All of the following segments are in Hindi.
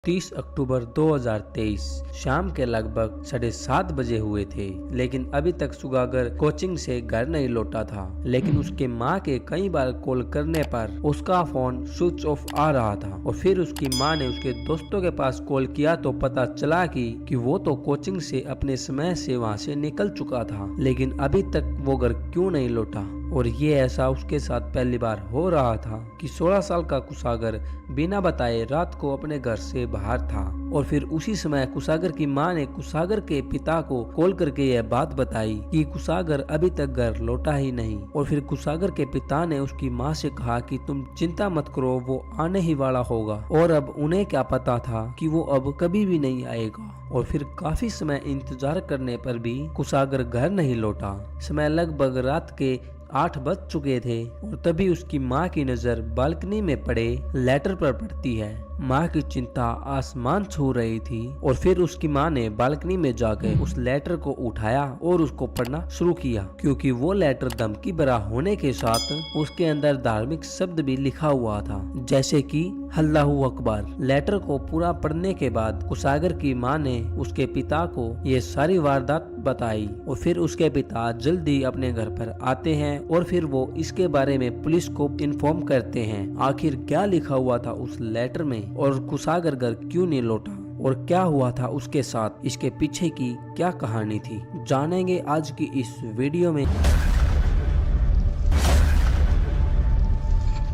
30 अक्टूबर 2023 शाम के लगभग 7:30 बजे हुए थे, लेकिन अभी तक सुगागर कोचिंग से घर नहीं लौटा था। लेकिन उसके माँ के कई बार कॉल करने पर उसका फोन स्विच ऑफ आ रहा था और फिर उसकी माँ ने उसके दोस्तों के पास कॉल किया तो पता चला कि वो तो कोचिंग से अपने समय से वहाँ से निकल चुका था, लेकिन अभी तक वो घर क्यों नहीं लौटा। और ये ऐसा उसके साथ पहली बार हो रहा था कि 16 साल का कुशागर बिना बताए रात को अपने घर से बाहर था। और फिर उसी समय कुशागर की मां ने कुशागर के पिता को कॉल करके यह बात बताई कि कुशागर अभी तक घर लौटा ही नहीं। और फिर कुशागर के पिता ने उसकी मां से कहा कि तुम चिंता मत करो, वो आने ही वाला होगा। और अब उन्हें क्या पता था कि वो अब कभी भी नहीं आएगा। और फिर काफी समय इंतजार करने पर भी कुशागर घर नहीं लौटा। समय लगभग रात के 8 बज चुके थे और तभी उसकी माँ की नजर बालकनी में पड़े लेटर पर पड़ती है। माँ की चिंता आसमान छू रही थी और फिर उसकी माँ ने बालकनी में जाकर उस लेटर को उठाया और उसको पढ़ना शुरू किया, क्योंकि वो लेटर धमकी भरा होने के साथ उसके अंदर धार्मिक शब्द भी लिखा हुआ था, जैसे कि अल्लाहू अकबर। लेटर को पूरा पढ़ने के बाद कुशागर की माँ ने उसके पिता को ये सारी वारदात बताई और फिर उसके पिता जल्दी अपने घर पर आते हैं और फिर वो इसके बारे में पुलिस को इन्फॉर्म करते हैं। आखिर क्या लिखा हुआ था उस लेटर में और कुशागर घर क्यों नहीं लौटा और क्या हुआ था उसके साथ, इसके पीछे की क्या कहानी थी, जानेंगे आज की इस वीडियो में।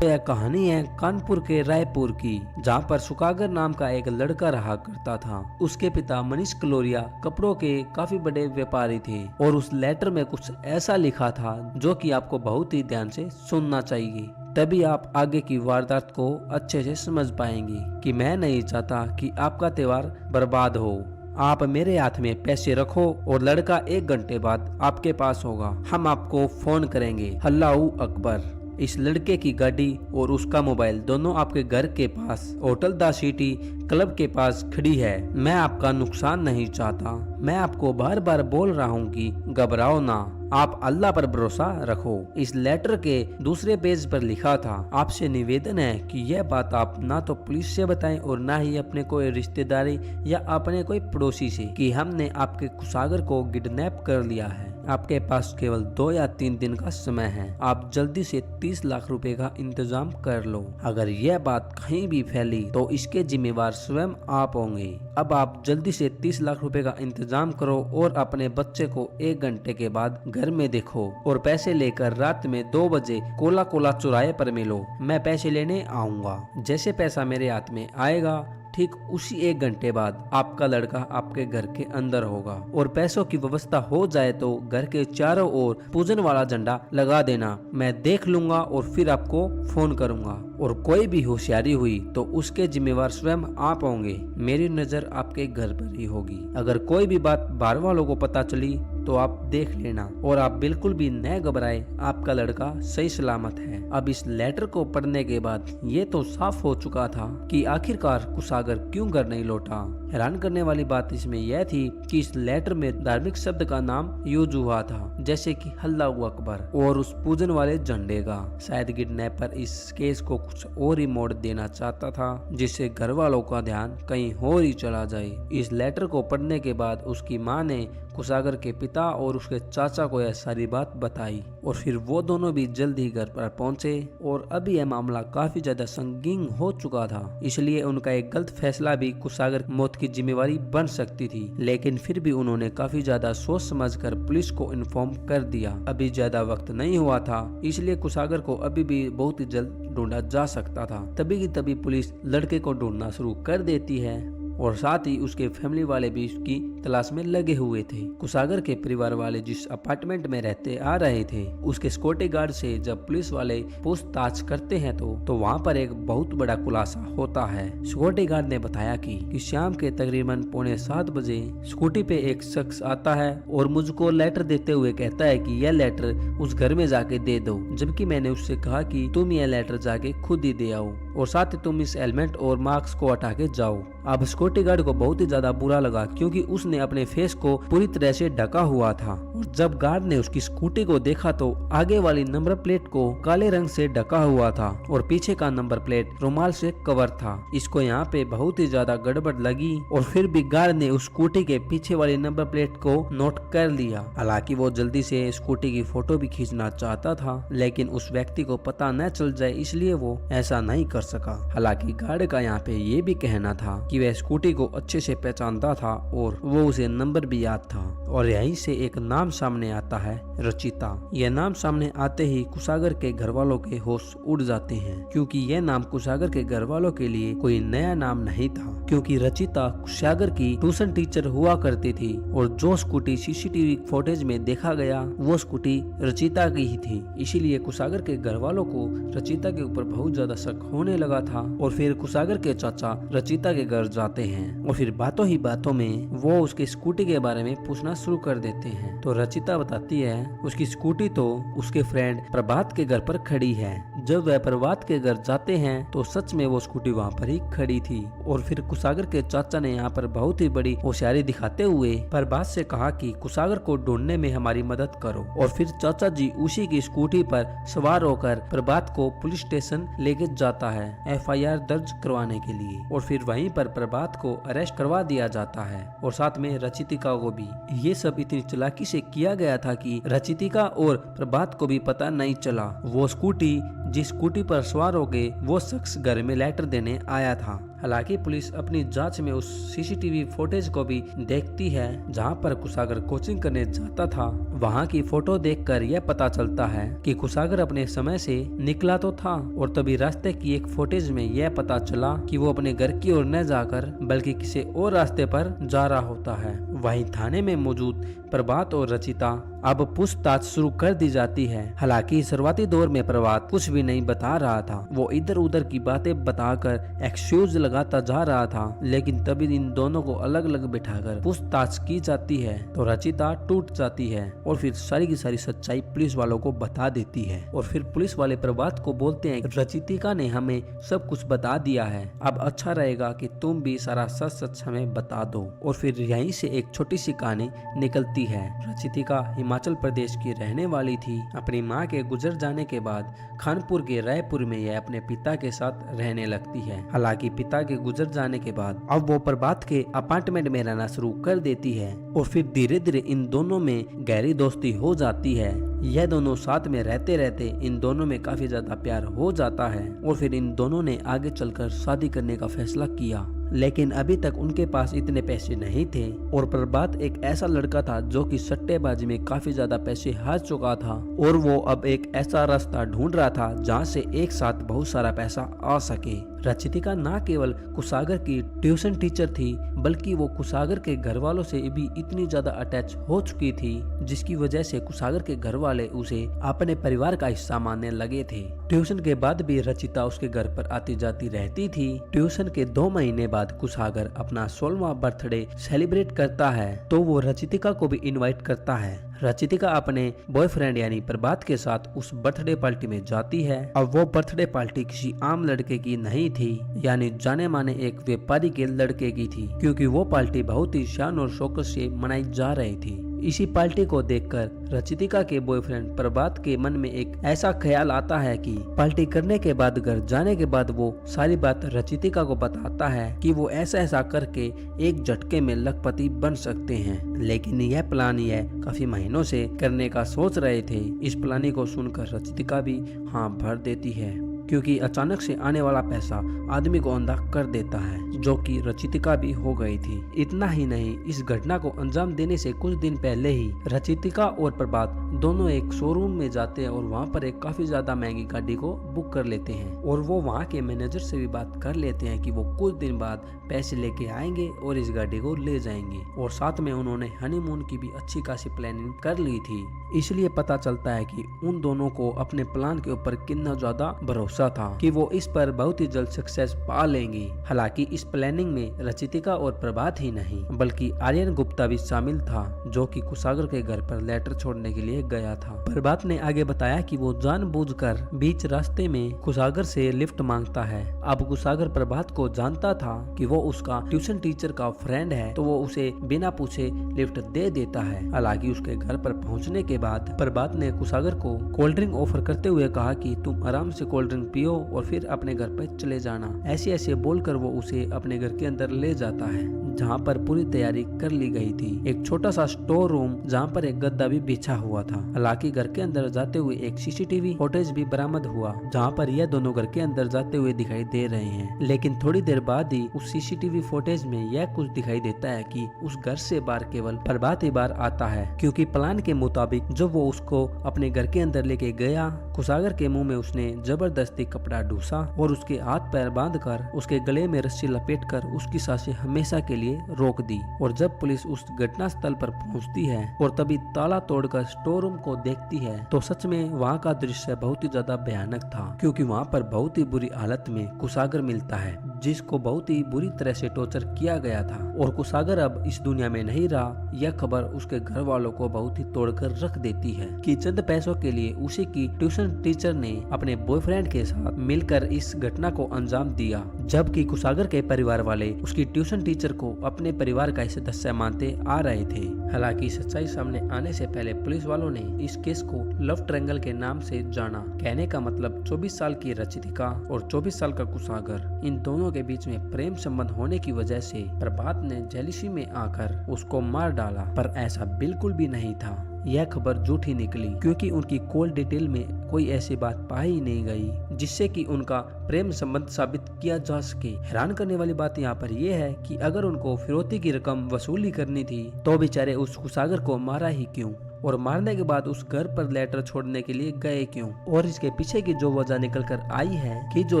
यह कहानी है कानपुर के रायपुर की, जहाँ पर सुकागर नाम का एक लड़का रहा करता था। उसके पिता मनीष कलोरिया कपड़ों के काफी बड़े व्यापारी थे और उस लेटर में कुछ ऐसा लिखा था जो कि आपको बहुत ही ध्यान से सुनना चाहिए, तभी आप आगे की वारदात को अच्छे से समझ पाएंगे। कि मैं नहीं चाहता कि आपका त्योहार बर्बाद हो। आप मेरे हाथ में पैसे रखो और लड़का 1 घंटे बाद आपके पास होगा। हम आपको फोन करेंगे। अल्लाहू अकबर। इस लड़के की गाड़ी और उसका मोबाइल दोनों आपके घर के पास होटल द सिटी क्लब के पास खड़ी है। मैं आपका नुकसान नहीं चाहता। मैं आपको बार बार बोल रहा हूँ कि घबराओ ना, आप अल्लाह पर भरोसा रखो। इस लेटर के दूसरे पेज पर लिखा था, आपसे निवेदन है कि यह बात आप ना तो पुलिस से बताएं और ना ही अपने कोई रिश्तेदारी या अपने कोई पड़ोसी से, कि हमने आपके कुशागर को किडनैप कर लिया है। आपके पास केवल 2 या 3 दिन का समय है। आप जल्दी से 30 लाख रुपए का इंतजाम कर लो। अगर यह बात कहीं भी फैली तो इसके जिम्मेवार स्वयं आप होंगे। अब आप जल्दी से 30 लाख रुपए का इंतजाम करो और अपने बच्चे को 1 घंटे के बाद घर में देखो और पैसे लेकर रात में 2 बजे कोला कोला चौराहे पर मिलो। मैं पैसे लेने आऊंगा। जैसे पैसा मेरे हाथ में आएगा, ठीक उसी 1 घंटे बाद आपका लड़का आपके घर के अंदर होगा। और पैसों की व्यवस्था हो जाए तो घर के चारों ओर पूजन वाला झंडा लगा देना। मैं देख लूंगा और फिर आपको फोन करूंगा। और कोई भी होशियारी हुई तो उसके जिम्मेवार स्वयं आप होंगे। मेरी नजर आपके घर पर ही होगी। अगर कोई भी बात बाहर वालों को पता चली तो आप देख लेना और आप बिल्कुल भी न घबराए, आपका लड़का सही सलामत है। अब इस लेटर को पढ़ने के बाद ये तो साफ हो चुका था कि आखिरकार कुशागर क्यों घर नहीं लौटा। हैरान करने वाली बात इसमें यह थी कि इस लेटर में धार्मिक शब्द का नाम यूज हुआ था, जैसे कि अल्लाहू अकबर और उस पूजन वाले झंडे का। शायद किडनैपर इस केस को कुछ और ही मोड़ देना चाहता था, जिससे घर वालों का ध्यान कहीं और ही चला जाए। इस लेटर को पढ़ने के बाद उसकी माँ ने कुशागर के पिता और उसके चाचा को यह सारी बात बताई और फिर वो दोनों भी जल्द ही घर पर पहुंचे। और अभी यह मामला काफी ज्यादा संगीन हो चुका था, इसलिए उनका एक गलत फैसला भी कुशागर मौत की जिम्मेवारी बन सकती थी। लेकिन फिर भी उन्होंने काफी ज्यादा सोच समझकर पुलिस को इन्फॉर्म कर दिया। अभी ज्यादा वक्त नहीं हुआ था, इसलिए कुशागर को अभी भी बहुत ही जल्द ढूंढा जा सकता था। तभी की तभी पुलिस लड़के को ढूंढना शुरू कर देती है और साथ ही उसके फैमिली वाले भी उसकी तलाश में लगे हुए थे। कुशागर के परिवार वाले जिस अपार्टमेंट में रहते आ रहे थे, उसके सिक्योरिटी गार्ड से जब पुलिस वाले पूछताछ करते हैं तो वहाँ पर एक बहुत बड़ा खुलासा होता है। सिक्योरिटी गार्ड ने बताया कि शाम के तकरीबन 6:45 बजे स्कूटी पे एक शख्स आता है और मुझको लेटर देते हुए कहता है कि यह लेटर उस घर में जाके दे दो, जबकि मैंने उससे कहा कि तुम यह लेटर जाके खुद ही दे आओ। और साथ ही तुम इस हेलमेट और मास्क को हटा के जाओ। अब सिक्योरिटी गार्ड को बहुत ही ज्यादा बुरा लगा क्योंकि उसने अपने फेस को पूरी तरह से ढका हुआ था। और जब गार्ड ने उसकी स्कूटी को देखा तो आगे वाली नंबर प्लेट को काले रंग से ढका हुआ था और पीछे का नंबर प्लेट रुमाल से कवर था। इसको यहाँ पे बहुत ही ज्यादा गड़बड़ लगी और फिर भी गार्ड ने उस स्कूटी के पीछे वाली नंबर प्लेट को नोट कर लिया। हालांकि वो जल्दी से स्कूटी की फोटो भी खींचना चाहता था, लेकिन उस व्यक्ति को पता न चल जाए इसलिए वो ऐसा नहीं कर सका। हालांकि गार्ड का यहाँ पे ये भी कहना था कि वह स्कूटी को अच्छे से पहचानता था और वो उसे नंबर भी याद था। और यहीं से एक नाम सामने आता है, रचिता। यह नाम सामने आते ही कुशागर के घर वालों के होश उड़ जाते हैं क्योंकि यह नाम कुशागर के घर वालों के लिए कोई नया नाम नहीं था, क्योंकि रचिता कुशागर की ट्यूशन टीचर हुआ करती थी और जो स्कूटी सीसीटीवी फुटेज में देखा गया वो स्कूटी रचिता की ही थी। इसीलिए कुशागर के घर वालों को रचिता के ऊपर बहुत ज्यादा शक होने लगा था। और फिर कुशागर के चाचा रचिता के घर जाते हैं और फिर बातों ही बातों में वो उसके स्कूटी के बारे में पूछना शुरू कर देते हैं। तो रचिता बताती है उसकी स्कूटी तो उसके फ्रेंड प्रभात के घर पर खड़ी है। जब वह प्रभात के घर जाते हैं तो सच में वो स्कूटी वहाँ पर ही खड़ी थी। और फिर कुशागर के चाचा ने यहाँ पर बहुत ही बड़ी होशियारी दिखाते हुए प्रभात से कहा कि कुशागर को ढूंढने में हमारी मदद करो। और फिर चाचा जी उसी की स्कूटी पर सवार होकर प्रभात को पुलिस स्टेशन लेके जाता है FIR दर्ज करवाने के लिए। और फिर वहीं पर प्रभात को अरेस्ट करवा दिया जाता है और साथ में रचितिका को भी। ये सब इतनी चालाकी से किया गया था कि रचितिका और प्रभात को भी पता नहीं चला। वो स्कूटी जिस स्कूटी पर सवार हो गए वो शख्स घर में लेटर देने आया था। हालांकि पुलिस अपनी जांच में उस सीसीटीवी फुटेज को भी देखती है जहां पर कुशागर कोचिंग करने जाता था। वहां की फोटो देखकर यह पता चलता है कि कुशागर अपने समय से निकला तो था और तभी रास्ते की एक फुटेज में यह पता चला कि वो अपने घर की ओर न जाकर बल्कि किसी और रास्ते पर जा रहा होता है। वहीं थाने में मौजूद प्रभात और रचिता अब पूछताछ शुरू कर दी जाती है। हालांकि शुरुआती दौर में प्रभात कुछ भी नहीं बता रहा था, वो इधर उधर की बातें बताकर एक्सक्यूज लगाता जा रहा था। लेकिन तभी इन दोनों को अलग अलग बिठाकर पूछताछ की जाती है तो रचिता टूट जाती है और फिर सारी की सारी सच्चाई पुलिस वालों को बता देती है। और फिर पुलिस वाले प्रभात को बोलते हैं रचितिका ने हमें सब कुछ बता दिया है, अब अच्छा रहेगा कि तुम भी सारा सच सच हमें बता दो। और फिर यहीं से एक छोटी सी कहानी निकलती है। रचितिका हिमाचल प्रदेश की रहने वाली थी। अपनी माँ के गुजर जाने के बाद खानपुर के रायपुर में यह अपने पिता के साथ रहने लगती है। हालांकि पिता के गुजर जाने के बाद अब वो प्रभात के अपार्टमेंट में रहना शुरू कर देती है और फिर धीरे धीरे इन दोनों में गहरी दोस्ती हो जाती है। यह दोनों साथ में रहते रहते इन दोनों में काफी ज्यादा प्यार हो जाता है और फिर इन दोनों ने आगे चलकर शादी करने का फैसला किया। लेकिन अभी तक उनके पास इतने पैसे नहीं थे और प्रभात एक ऐसा लड़का था जो कि सट्टेबाजी में काफी ज्यादा पैसे हार चुका था और वो अब एक ऐसा रास्ता ढूंढ रहा था जहां से एक साथ बहुत सारा पैसा आ सके। रचितिका न केवल कुशागर की ट्यूशन टीचर थी बल्कि वो कुशागर के घर वालों से भी इतनी ज्यादा अटैच हो चुकी थी जिसकी वजह से कुशागर के घर वाले उसे अपने परिवार का हिस्सा मानने लगे थे। ट्यूशन के बाद भी रचिता उसके घर पर आती जाती रहती थी। ट्यूशन के 2 महीने बाद कुशागर अपना 16वां बर्थडे सेलिब्रेट करता है तो वो रचितिका को भी इनवाइट करता है। रचितिका अपने बॉयफ्रेंड यानी प्रभात के साथ उस बर्थडे पार्टी में जाती है। अब वो बर्थडे पार्टी किसी आम लड़के की नहीं थी, यानी जाने माने एक व्यापारी के लड़के की थी, क्योंकि वो पार्टी बहुत ही शान और शौकत से मनाई जा रही थी। इसी पार्टी को देखकर रचितिका के बॉयफ्रेंड प्रभात के मन में एक ऐसा ख्याल आता है कि पार्टी करने के बाद घर जाने के बाद वो सारी बात रचितिका को बताता है कि वो ऐसा ऐसा करके एक झटके में लखपति बन सकते हैं। लेकिन यह प्लान यह काफी महीनों से करने का सोच रहे थे। इस प्लान को सुनकर रचितिका भी हाँ भर देती है, क्योंकि अचानक से आने वाला पैसा आदमी को अंधा कर देता है, जो कि रचितिका भी हो गई थी। इतना ही नहीं, इस घटना को अंजाम देने से कुछ दिन पहले ही रचितिका और प्रभात दोनों एक शोरूम में जाते हैं और वहां पर एक काफी ज्यादा महंगी गाड़ी को बुक कर लेते हैं और वो वहां के मैनेजर से भी बात कर लेते हैं कि वो कुछ दिन बाद पैसे लेके आएंगे और इस गाड़ी को ले जाएंगे। और साथ में उन्होंने हनीमून की भी अच्छी खासी प्लानिंग कर ली थी। इसलिए पता चलता है कि उन दोनों को अपने प्लान के ऊपर कितना ज्यादा भरोसा सोचा था कि वो इस पर बहुत ही जल्द सक्सेस पा लेंगी। हालांकि इस प्लानिंग में रचितिका और प्रभात ही नहीं बल्कि आर्यन गुप्ता भी शामिल था, जो कि कुशागर के घर पर लेटर छोड़ने के लिए गया था। प्रभात ने आगे बताया कि वो जानबूझकर बीच रास्ते में कुशागर से लिफ्ट मांगता है। अब कुशागर प्रभात को जानता था कि वो उसका ट्यूशन टीचर का फ्रेंड है, तो वो उसे बिना पूछे लिफ्ट दे देता है। हालांकि उसके घर पर पहुंचने के बाद प्रभात ने कुशागर को कोल्ड ड्रिंक ऑफर करते हुए कहा कि तुम आराम से कोल्ड ड्रिंक पियो और फिर अपने घर पर चले जाना। ऐसे ऐसे बोलकर वो उसे अपने घर के अंदर ले जाता है, जहाँ पर पूरी तैयारी कर ली गई थी। एक छोटा सा स्टोर रूम जहाँ पर एक गद्दा भी बिछा हुआ था। हालांकि घर के अंदर जाते हुए एक सीसीटीवी फुटेज भी बरामद हुआ, जहाँ पर यह दोनों घर के अंदर जाते हुए दिखाई दे रहे हैं। लेकिन थोड़ी देर बाद ही उस सीसीटीवी फुटेज में यह कुछ दिखाई देता है कि उस घर से बाहर केवल प्रभात ही बाहर आता है, क्योंकि प्लान के मुताबिक जब वो उसको अपने घर के अंदर लेके गया, कुशागर के मुंह में उसने जबरदस्ती कपड़ा ढूसा और उसके हाथ पैर बांधकर उसके गले में रस्सी लपेटकर उसकी सांसें हमेशा के लिए रोक दी। और जब पुलिस उस घटना स्थल पर पहुंचती है और तभी ताला तोड़कर स्टोर रूम को देखती है, तो सच में वहाँ का दृश्य बहुत ही ज्यादा भयानक था, क्योंकि वहाँ पर बहुत ही बुरी हालत में कुशागर मिलता है, जिसको बहुत ही बुरी तरह से टॉर्चर किया गया था। और कुशागर अब इस दुनिया में नहीं रहा, यह खबर उसके घर वालों को बहुत ही तोड़कर रख देती है कि चंद पैसों के लिए उसी की ट्यूशन टीचर ने अपने बॉयफ्रेंड के साथ मिलकर इस घटना को अंजाम दिया, जबकि कुशागर के परिवार वाले उसकी ट्यूशन टीचर को अपने परिवार का सदस्य मानते आ रहे थे। हालांकि सच्चाई सामने आने से पहले पुलिस वालों ने इस केस को लव ट्रायंगल के नाम से जाना। कहने का मतलब 24 साल की रचितिका और 24 साल का कुशागर, इन दोनों के बीच में प्रेम संबंध होने की वजह से प्रभात ने जेलिसी में आकर उसको मार डाला, पर ऐसा बिल्कुल भी नहीं था। यह खबर झूठी निकली, क्योंकि उनकी कॉल डिटेल में कोई ऐसी बात पाई नहीं गई जिससे कि उनका प्रेम संबंध साबित किया जा सके। हैरान करने वाली बात यहाँ पर यह है कि अगर उनको फिरौती की रकम वसूली करनी थी तो बेचारे उस कुशागर को मारा ही क्यों, और मारने के बाद उस घर पर लेटर छोड़ने के लिए गए क्यों। और इसके पीछे की जो वजह निकल कर आई है कि जो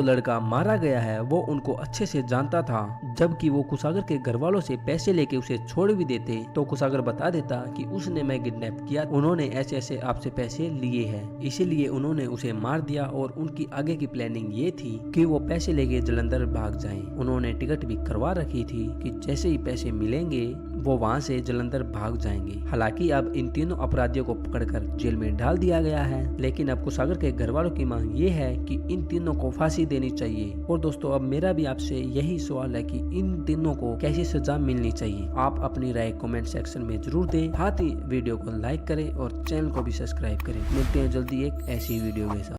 लड़का मारा गया है वो उनको अच्छे से जानता था, जबकि वो कुशागर के घर वालों से पैसे लेके उसे छोड़ भी देते तो कुशागर बता देता कि उसने मैं किडनैप किया, उन्होंने ऐसे ऐसे आपसे पैसे लिए हैं, इसीलिए उन्होंने उसे मार दिया। और उनकी आगे की प्लानिंग ये थी कि वो पैसे लेके जलंधर भाग जाएं। उन्होंने टिकट भी करवा रखी थी कि जैसे ही पैसे मिलेंगे वो वहाँ से जलंधर भाग जाएंगे। हालांकि अब इन तीनों अपराधियों को पकड़कर जेल में डाल दिया गया है, लेकिन अब कुशागर के घर वालों की मांग ये है कि इन तीनों को फांसी देनी चाहिए। और दोस्तों, अब मेरा भी आपसे यही सवाल है कि इन तीनों को कैसी सजा मिलनी चाहिए। आप अपनी राय कमेंट सेक्शन में जरूर दें, साथ ही वीडियो को लाइक करें और चैनल को भी सब्सक्राइब करें। मिलते हैं जल्दी एक ऐसी वीडियो के साथ।